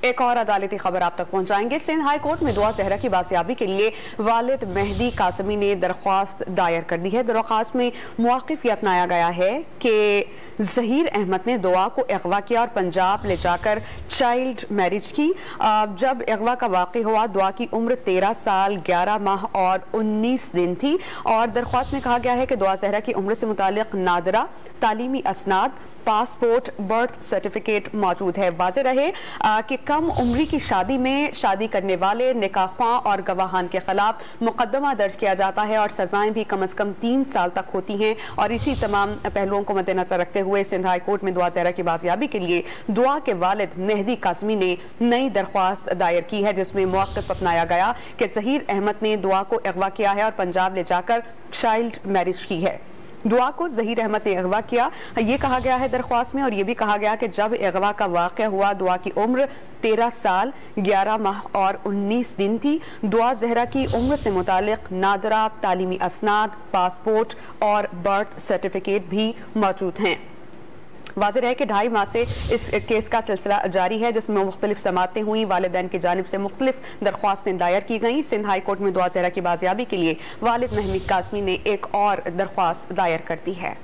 एक और अदालती खबर आप तक पहुंचाएंगे। सिंध हाई कोर्ट में दुआ जहरा की बाजियाबी के लिए वालिद मेहदी कासमी ने दरख्वास्त दायर कर दी है। दरख्वास्त में मौक़िफ़ ये अपनाया गया है कि ज़हीर अहमद ने दुआ को अगवा किया और पंजाब ले जाकर चाइल्ड मैरिज की। जब अगवा का वाक़या हुआ, दुआ की उम्र 13 साल 11 माह और 19 दिन थी और दरख्वास्त में कहा गया है कि दुआ जहरा की उम्र से मुतालिक नादरा तालीमी असनाद, पासपोर्ट, बर्थ सर्टिफिकेट मौजूद है। वाज़ेह रहे कि कम उम्री की शादी में शादी करने वाले निकाहख्वां और गवाहान के खिलाफ मुकदमा दर्ज किया जाता है और सजाएं भी कम अज कम 3 साल तक होती हैं। और इसी तमाम पहलुओं को मद्देनजर रखते हुए सिंध हाई कोर्ट में दुआ जहरा की बाजियाबी के लिए दुआ के वालिद मेहदी कासमी ने नई दरख्वास्त दायर की है, जिसमें मौक़िफ़ अपनाया गया कि ज़हीर अहमद ने दुआ को अगवा किया है और पंजाब ले जाकर चाइल्ड मैरिज की है। दुआ को ज़हीर अहमद ने अगवा किया, ये कहा गया है दरख्वास्त में। और ये भी कहा गया कि जब अगवा का वाक़या हुआ, दुआ की उम्र 13 साल 11 माह और 19 दिन थी। दुआ जहरा की उम्र से मुतालिक नादरा तालीमी असनाद, पासपोर्ट और बर्थ सर्टिफिकेट भी मौजूद हैं। वाज़ेह है कि 2.5 माह से इस केस का सिलसिला जारी है, जिसमें मुख्तलिफ समातें हुई, वालिदैन की जानिब से मुख्तलिफ दरख्वास्तें दायर की गई। सिंध हाई कोर्ट में दुआ जहरा की बाजियाबी के लिए वालिद मेहदी कासमी ने एक और दरख्वास्त दायर कर दी है।